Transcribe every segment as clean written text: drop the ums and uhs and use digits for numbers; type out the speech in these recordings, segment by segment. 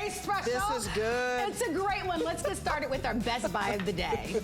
Day special. This is good. It's a great one. Let's get started with our best buy of the day.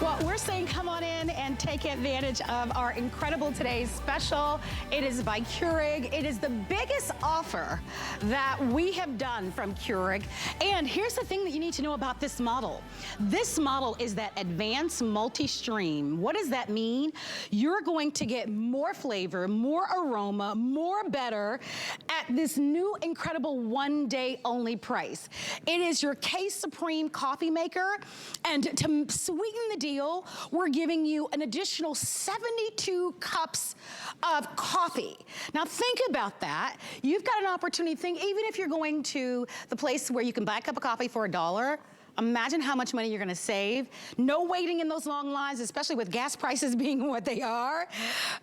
Well, we're saying come on in and take advantage of our incredible today's special. It is by Keurig. It is the biggest offer that we have done from Keurig. And here's the thing that you need to know about this model. This model is that advanced multi-stream. What does that mean? You're going to get more flavor, more aroma, more better at this new incredible one-day only price. It is your KSupreme coffee maker. And to sweeten the deal, we're giving you an additional 72 cups of coffee. Now think about that. You've got an opportunity to think, even if you're going to the place where you can buy a cup of coffee for $1, imagine how much money you're gonna save. No waiting in those long lines, especially with gas prices being what they are.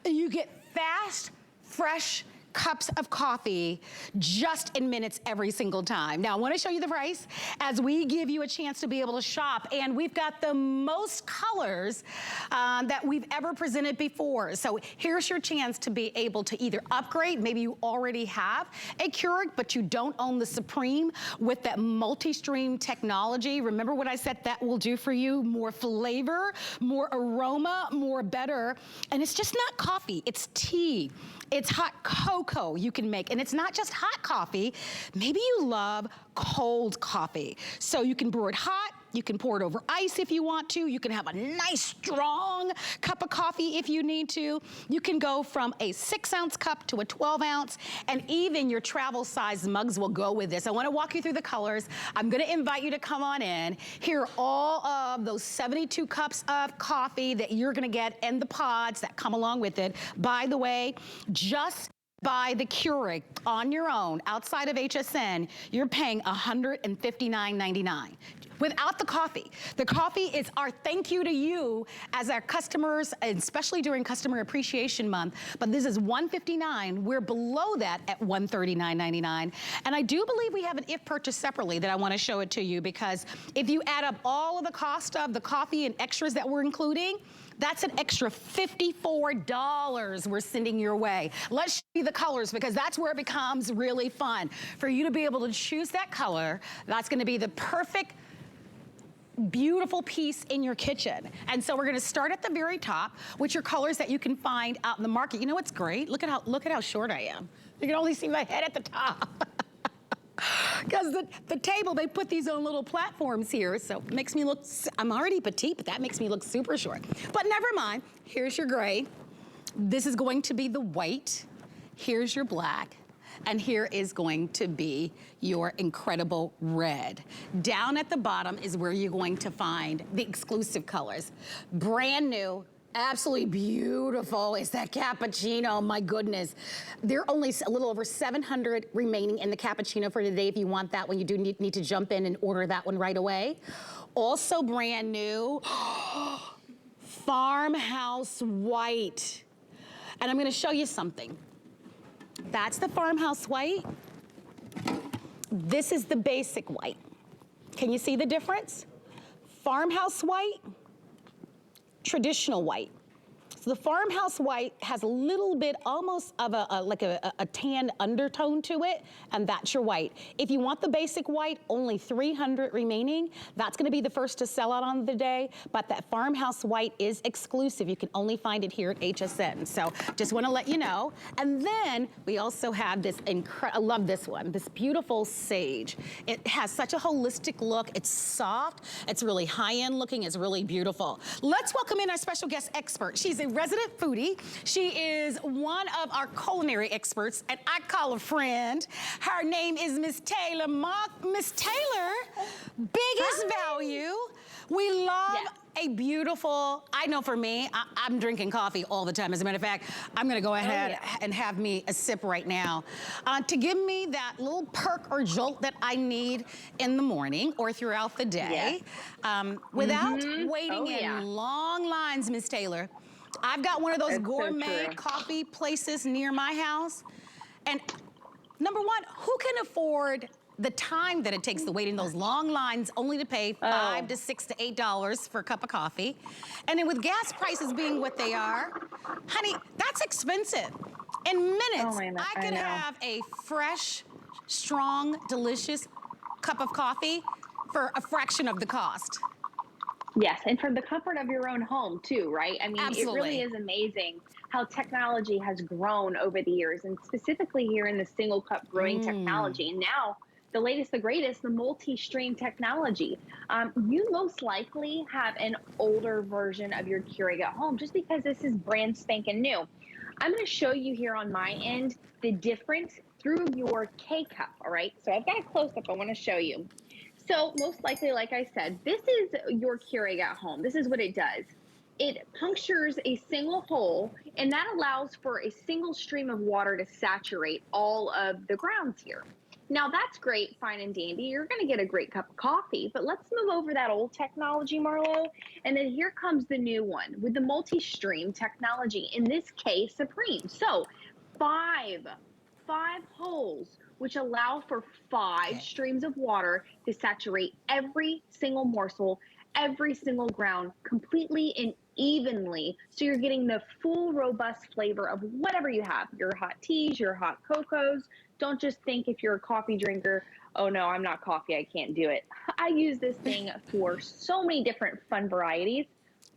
You get fast, fresh cups of coffee just in minutes every single time. Now I want to show you the price as we give you a chance to be able to shop, and we've got the most colors that we've ever presented before. So here's your chance to be able to either upgrade. Maybe you already have a Keurig but you don't own the Supreme with that MultiStream technology. Remember what I said that will do for you? More flavor, more aroma, more better. And it's just not coffee, it's tea. It's hot cocoa you can make, and it's not just hot coffee. Maybe you love cold coffee. So you can brew it hot, you can pour it over ice if you want to, you can have a nice strong cup of coffee if you need to. You can go from a 6-ounce cup to a 12-ounce, and even your travel size mugs will go with this. I wanna walk you through the colors. I'm gonna invite you to come on in. Here are all of those 72 cups of coffee that you're gonna get and the pods that come along with it. By the way, just buy the Keurig on your own outside of HSN, you're paying $159.99. Without the coffee. The coffee is our thank you to you as our customers, especially during Customer Appreciation Month. But this is $159. We're below that at $139.99. And I do believe we have an if purchase separately that I want to show it to you, because if you add up all of the cost of the coffee and extras that we're including, that's an extra $54 we're sending your way. Let's show you the colors, because that's where it becomes really fun. For you to be able to choose that color, that's gonna be the perfect beautiful piece in your kitchen. And so we're gonna start at the very top, which are colors that you can find out in the market. You know what's great? Look at how short I am. You can only see my head at the top. Because the table, they put these on little platforms here, so it makes me look, I'm already petite, but that makes me look super short. But never mind, here's your gray. This is going to be the white. Here's your black. And here is going to be your incredible red. Down at the bottom is where you're going to find the exclusive colors. Brand new, absolutely beautiful is that cappuccino, my goodness. There are only a little over 700 remaining in the cappuccino for today if you want that one. You do need to jump in and order that one right away. Also brand new, Farmhouse White. And I'm gonna show you something. That's the Farmhouse White. This is the basic white. Can you see the difference? Farmhouse White, traditional white. So the Farmhouse White has a little bit almost of a tan undertone to it, and that's your white. If you want the basic white, only 300 remaining. That's gonna be the first to sell out on the day, but that Farmhouse White is exclusive. You can only find it here at HSN. So just wanna let you know. And then we also have this I love this one, this beautiful sage. It has such a holistic look. It's soft, it's really high-end looking, it's really beautiful. Let's welcome in our special guest expert. She's a resident foodie. She is one of our culinary experts, and I call her friend. Her name is Miss Taylor Mock. Miss Taylor, biggest value. We love a beautiful, I know for me, I'm drinking coffee all the time. As a matter of fact, I'm gonna go ahead and have me a sip right now to give me that little perk or jolt that I need in the morning or throughout the day. Without waiting in long lines, Miss Taylor. I've got one of those gourmet coffee places near my house. And number one, who can afford the time that it takes to wait in those long lines only to pay $5 to $6 to $8 for a cup of coffee. And then with gas prices being what they are, honey, that's expensive. In Oh minutes, my, I I could know. have a fresh, strong, delicious cup of coffee for a fraction of the cost. Yes, and from the comfort of your own home too, right? I mean, it really Absolutely. is amazing how technology has grown over the years, and specifically here in the single cup brewing technology. And now, the latest, the greatest, the multi-stream technology. You most likely have an older version of your Keurig at home just because this is brand spanking new. I'm going to show you here on my end the difference through your K-Cup, all right? So I've got a close-up I want to show you. So most likely, like I said, this is your Keurig at home. This is what it does. It punctures a single hole, and that allows for a single stream of water to saturate all of the grounds here. Now that's great, fine and dandy. You're gonna get a great cup of coffee, but let's move over that old technology, Marlo. And then here comes the new one with the multi-stream technology, in this case, Supreme. So five holes, which allow for 5 streams of water to saturate every single morsel, every single ground, completely and evenly. So you're getting the full, robust flavor of whatever you have, your hot teas, your hot cocos. Don't just think if you're a coffee drinker, oh no, I'm not coffee, I can't do it. I use this thing for so many different fun varieties.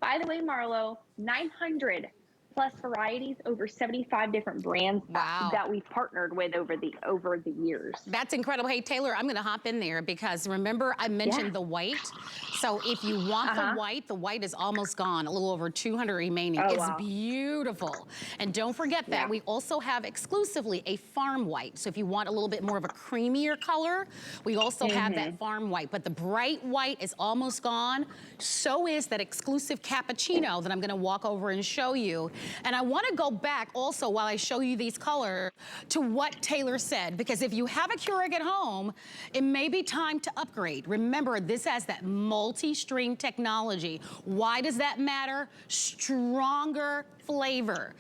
By the way, Marlo, 900 plus varieties, over 75 different brands Wow. that we've partnered with over the years. That's incredible. Hey, Taylor, I'm gonna hop in there because remember I mentioned the white? So if you want the white is almost gone, a little over 200 remaining. Oh, It's wow. beautiful. And don't forget that we also have exclusively a farm white. So if you want a little bit more of a creamier color, we also have that farm white. But the bright white is almost gone. So is that exclusive cappuccino that I'm gonna walk over and show you. And I wanna go back also while I show you these colors to what Taylor said, because if you have a Keurig at home, it may be time to upgrade. Remember, this has that multi-stream technology. Why does that matter? Stronger flavor,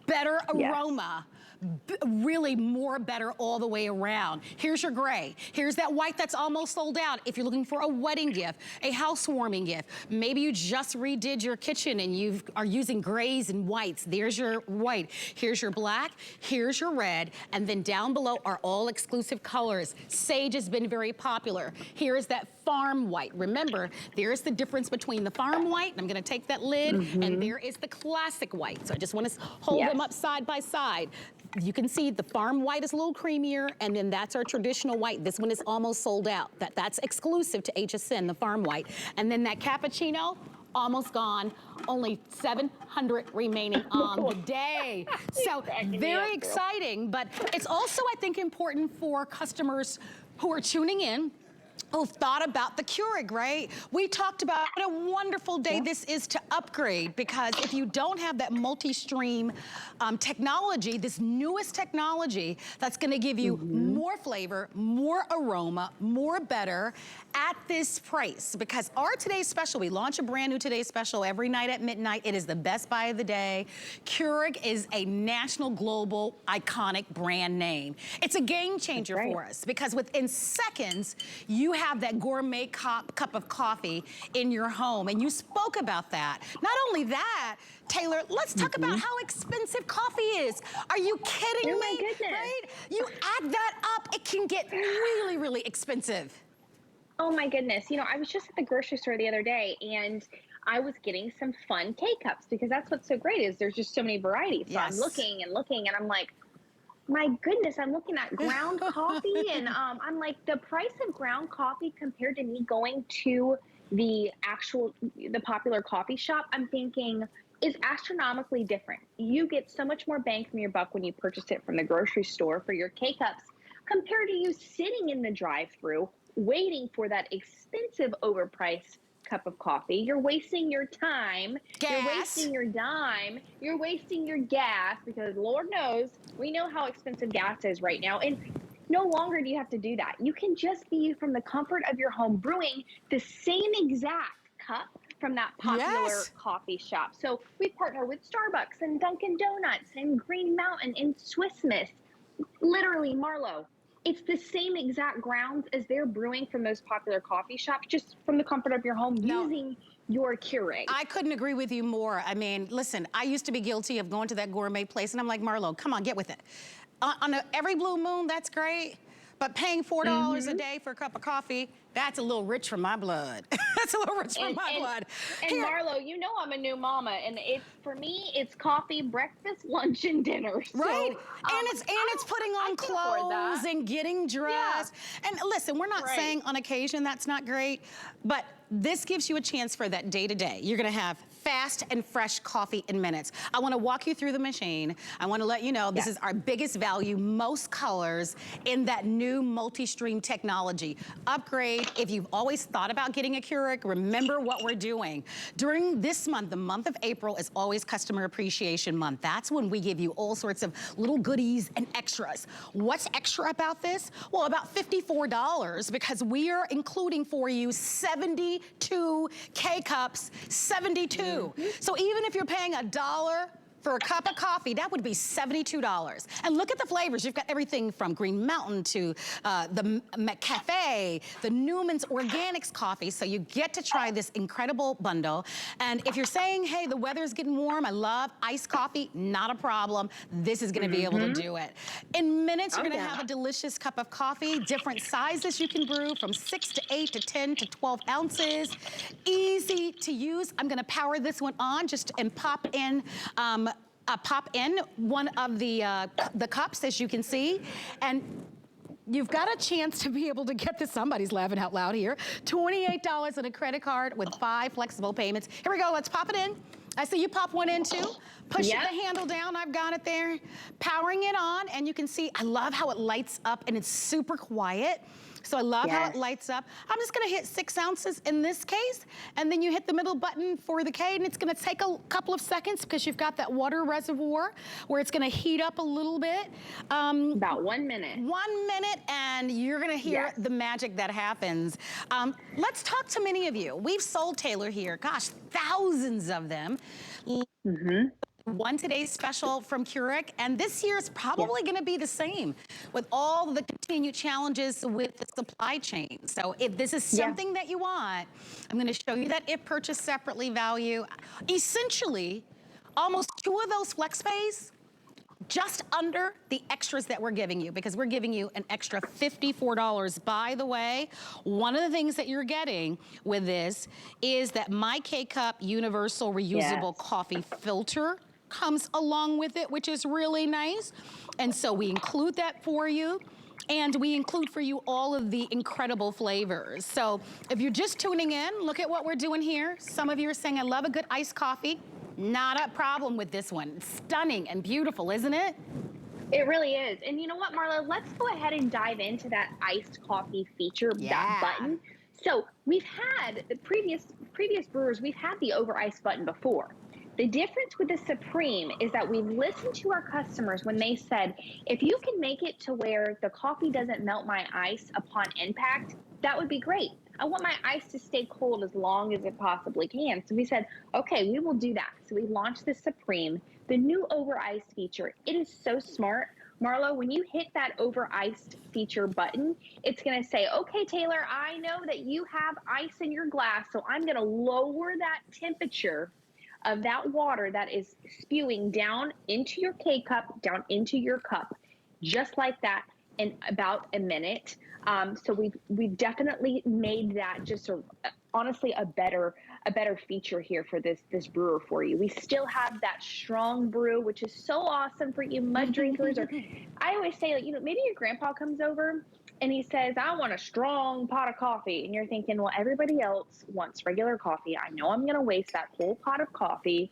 better aroma, really more better all the way around. Here's your gray. Here's that white that's almost sold out. If you're looking for a wedding gift, a housewarming gift, maybe you just redid your kitchen and you are using grays and whites. There's your white. Here's your black. Here's your red. And then down below are all exclusive colors. Sage has been very popular. Here's that farm white. Remember, there's the difference between the farm white, and I'm gonna take that lid, and there is the classic white. So I just wanna hold them up side by side. You can see the farm white is a little creamier, and then that's our traditional white. This one is almost sold out. That's exclusive to HSN, the farm white. And then that cappuccino, almost gone, only 700 remaining on the day. So very exciting, but it's also, I think, important for customers who are tuning in, who've thought about the Keurig, right? We talked about what a wonderful day this is to upgrade, because if you don't have that multi-stream technology, this newest technology that's gonna give you more flavor, more aroma, more better at this price. Because our today's special, we launch a brand new today's special every night at midnight. It is the best buy of the day. Keurig is a national, global, iconic brand name. It's a game changer for us, because within seconds, you have that gourmet cup of coffee in your home. And you spoke about that. Not only that, Taylor, let's talk about how expensive coffee is. Are you kidding me? My goodness. Right? You add that up, it can get really, really expensive. Oh my goodness. You know, I was just at the grocery store the other day, and I was getting some fun K-Cups, because that's what's so great is there's just so many varieties. So I'm looking and looking, and I'm like, my goodness, I'm looking at ground coffee, and I'm like, the price of ground coffee compared to me going to the popular coffee shop, I'm thinking is astronomically different. You get so much more bang from your buck when you purchase it from the grocery store for your K-Cups compared to you sitting in the drive-thru waiting for that expensive overpriced cup of coffee. You're wasting your time, you're wasting your dime, you're wasting your gas, because Lord knows, we know how expensive gas is right now. And no longer do you have to do that. You can just be from the comfort of your home brewing the same exact cup from that popular coffee shop. So we partner with Starbucks and Dunkin' Donuts and Green Mountain and Swiss Miss. Literally, Marlo, it's the same exact grounds as they're brewing from those popular coffee shops, just from the comfort of your home, No, using your Keurig. I couldn't agree with you more. I mean, listen, I used to be guilty of going to that gourmet place, and I'm like, Marlo, come on, get with it. Every blue moon, that's great, but paying $4 a day for a cup of coffee, that's a little rich for my blood. That's a little rich for my blood. And Marlo, you know I'm a new mama, and for me, it's coffee, breakfast, lunch, and dinner. Right, So, and it's putting on clothes and getting dressed. Yeah. And listen, we're not saying on occasion that's not great, but this gives you a chance for that day to day. You're gonna have fast and fresh coffee in minutes. I wanna walk you through the machine. I wanna let you know this is our biggest value, most colors in that new MultiStream technology. Upgrade, if you've always thought about getting a Keurig, remember what we're doing. During this month, the month of April is always Customer Appreciation Month. That's when we give you all sorts of little goodies and extras. What's extra about this? Well, about $54, because we are including for you 72 K-Cups, 72. So even if you're paying $1 for a cup of coffee, that would be $72. And look at the flavors. You've got everything from Green Mountain to the McCaf, the Newman's Organics coffee. So you get to try this incredible bundle. And if you're saying, hey, the weather's getting warm, I love iced coffee, not a problem. This is gonna be able to do it. In minutes, you're gonna have a delicious cup of coffee, different sizes you can brew from 6 to 8 to 10 to 12 ounces. Easy to use. I'm gonna power this one on and pop in one of the cups, as you can see, and you've got a chance to be able to get this. Somebody's laughing out loud here. $28 on a credit card with 5 flexible payments. Here we go, let's pop it in. I see you pop one in too. Push the handle down, I've got it there. Powering it on, and you can see, I love how it lights up and it's super quiet. So I love how it lights up. I'm just gonna hit 6 ounces in this case, and then you hit the middle button for the K, and it's gonna take a couple of seconds because you've got that water reservoir where it's gonna heat up a little bit. About 1 minute. 1 minute, and you're gonna hear the magic that happens. Let's talk to many of you. We've sold Taylor here, gosh, thousands of them. One today's special from Keurig, and this year is probably gonna be the same with all the continued challenges with the supply chain. So if this is something that you want, I'm gonna show you that if purchased separately value. Essentially, almost 2 of those flex pays, just under the extras that we're giving you, because we're giving you an extra $54. By the way, one of the things that you're getting with this is that my K-Cup Universal Reusable Coffee Filter comes along with it, which is really nice. And so we include that for you. And we include for you all of the incredible flavors. So if you're just tuning in, look at what we're doing here. Some of you are saying, I love a good iced coffee. Not a problem with this one. It's stunning and beautiful, isn't it? It really is. And you know what, Marla? Let's go ahead and dive into that iced coffee feature, that button. So we've had the previous brewers, we've had the over ice button before. The difference with the Supreme is that we've listened to our customers when they said, if you can make it to where the coffee doesn't melt my ice upon impact, that would be great. I want my ice to stay cold as long as it possibly can. So we said, okay, we will do that. So we launched the Supreme, the new over ice feature. It is so smart. Marlo, when you hit that over iced feature button, it's gonna say, okay, Taylor, I know that you have ice in your glass, so I'm gonna lower that temperature of that water that is spewing down into your K-Cup, down into your cup, just like that, in about a minute. So we've definitely made that just honestly a better feature here for this brewer for you. We still have that strong brew, which is so awesome for you mud drinkers. Or I always say, like, you know, maybe your grandpa comes over and he says, I want a strong pot of coffee. And you're thinking, well, everybody else wants regular coffee. I know I'm going to waste that whole pot of coffee.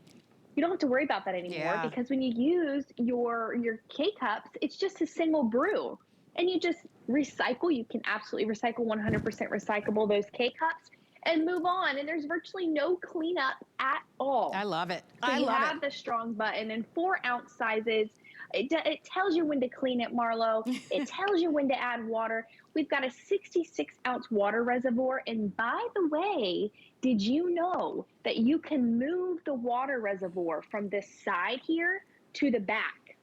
You don't have to worry about that anymore because when you use your K-Cups, it's just a single brew. And you just recycle. You can absolutely recycle, 100% recyclable, those K-Cups and move on. And there's virtually no cleanup at all. I love it. So you have the strong button in 4-ounce sizes. It tells you when to clean it, Marlo. It tells you when to add water. We've got a 66-ounce water reservoir. And by the way, did you know that you can move the water reservoir from this side here to the back?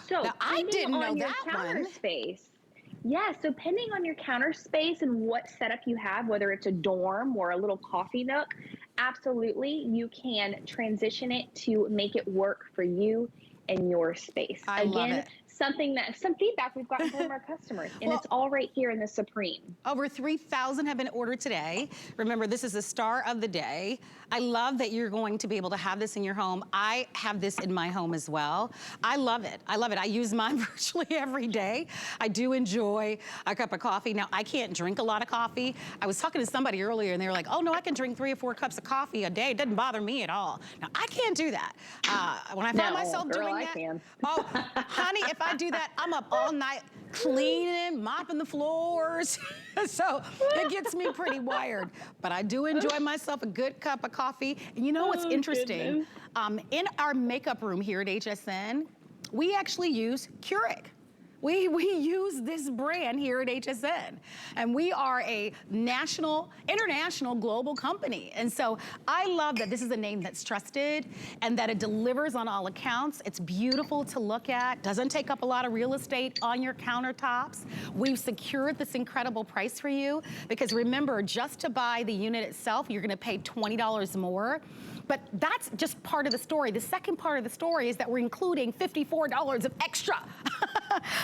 So now, I didn't know your that counter one. Space. Yeah, so depending on your counter space and what setup you have, whether it's a dorm or a little coffee nook, absolutely, you can transition it to make it work for you and your space. I love Again, it. some feedback we've gotten from our customers, and Well, it's all right here in the Supreme. over 3,000 have been ordered today. Remember, this is the star of the day. I love that you're going to be able to have this in your home. I have this in my home as well. I love it. I love it. I use mine virtually every day. I do enjoy a cup of coffee. Now, I can't drink a lot of coffee. I was talking to somebody earlier and they were like, oh no, I can drink 3 or 4 cups of coffee a day. It doesn't bother me at all. Now, I can't do that. When I find myself girl, doing I that, can. oh, honey, if I do that, I'm up all night cleaning, mopping the floors. So it gets me pretty wired. But I do enjoy myself a good cup of coffee. And you know what's interesting? In our makeup room here at HSN, we actually use Keurig. We use this brand here at HSN, and we are a national, international, global company. And so I love that this is a name that's trusted and that it delivers on all accounts. It's beautiful to look at, doesn't take up a lot of real estate on your countertops. We've secured this incredible price for you because remember, just to buy the unit itself, you're gonna pay $20 more. But that's just part of the story. The second part of the story is that we're including $54 of extra.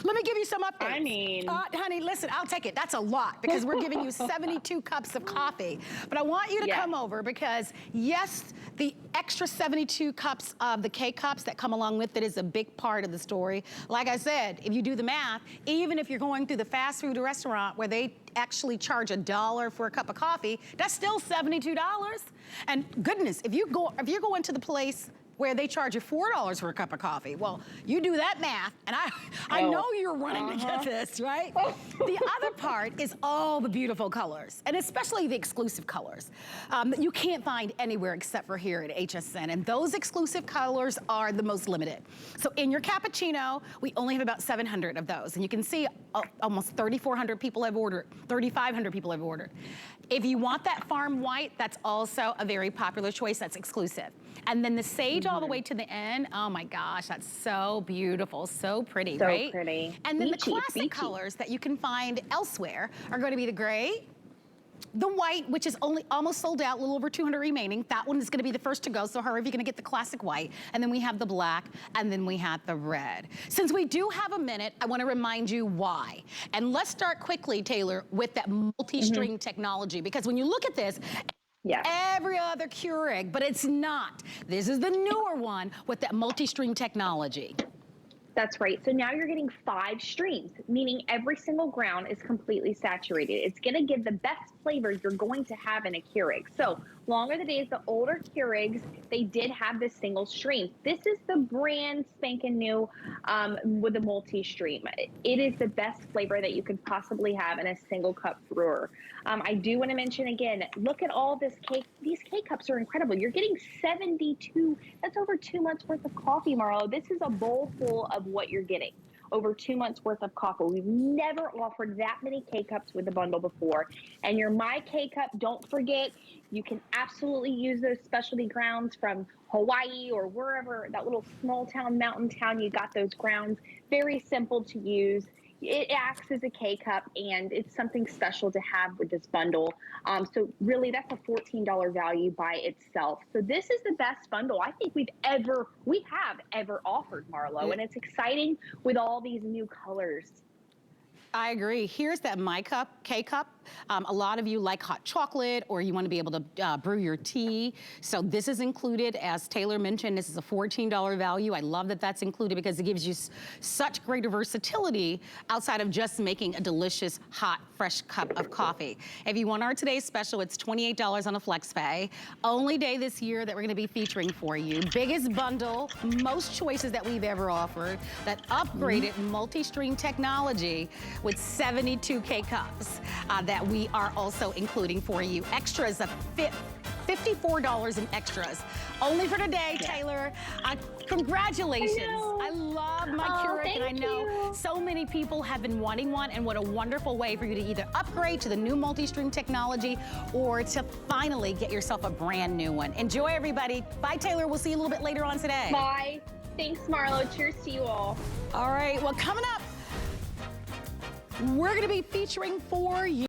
Let me give you some updates. I mean, honey, listen, I'll take it. That's a lot because we're giving you 72 cups of coffee. But I want you to come over because yes, the extra 72 cups of the K-Cups that come along with it is a big part of the story. Like I said, if you do the math, even if you're going through the fast food restaurant where they actually charge $1 for a cup of coffee, that's still $72. And goodness, if you go into the place where they charge you $4 for a cup of coffee. Well, you do that math, and I know you're running to get this, right? The other part is all the beautiful colors, and especially the exclusive colors that you can't find anywhere except for here at HSN, and those exclusive colors are the most limited. So in your cappuccino, we only have about 700 of those, and you can see almost 3,400 people have ordered, 3,500 people have ordered. If you want that farm white, that's also a very popular choice, that's exclusive. And then the sage all the way to the end, oh my gosh, that's so beautiful, so pretty, right? So pretty. And then the classic colors that you can find elsewhere are going to be the gray, the white, which is almost sold out, a little over 200 remaining. That one is gonna be the first to go, so hurry if you're gonna get the classic white. And then we have the black, and then we have the red. Since we do have a minute, I wanna remind you why. And let's start quickly, Taylor, with that MultiStream technology, because when you look at this, every other Keurig, but it's not. This is the newer one with that MultiStream technology. That's right. So now you're getting 5 streams, meaning every single ground is completely saturated. It's going to give the best flavor you're going to have in a Keurig. So longer the days, the older Keurigs, they did have this single stream. This is the brand spanking new with the multi-stream. It is the best flavor that you could possibly have in a single cup brewer. I do want to mention again, look at all this cake. These K-Cups are incredible. You're getting 72. That's over 2 months worth of coffee, Marlo. This is a bowl full of what you're getting. Over 2 months worth of coffee. We've never offered that many K-Cups with a bundle before. And your My K-Cup, don't forget, you can absolutely use those specialty grounds from Hawaii or wherever, that little small town, mountain town, you got those grounds. Very simple to use. It acts as a K-Cup, and it's something special to have with this bundle. So really, that's a $14 value by itself. So this is the best bundle I think we have ever offered, Marlo, and it's exciting with all these new colors. I agree. Here's that My Cup, K-Cup. A lot of you like hot chocolate or you want to be able to brew your tea. So this is included, as Taylor mentioned, this is a $14 value. I love that that's included because it gives you such greater versatility outside of just making a delicious, hot, fresh cup of coffee. If you want our today's special, it's $28 on a flex pay. Only day this year that we're going to be featuring for you. Biggest bundle, most choices that we've ever offered, that upgraded MultiStream technology with 72 K-Cups that we are also including for you. Extras of $54 in extras. Only for today, Taylor. Congratulations. I love my Keurig, and I know so many people have been wanting one, and what a wonderful way for you to either upgrade to the new MultiStream technology or to finally get yourself a brand new one. Enjoy, everybody. Bye, Taylor. We'll see you a little bit later on today. Bye. Thanks, Marlo. Cheers to you all. All right. Well, coming up, we're going to be featuring for you.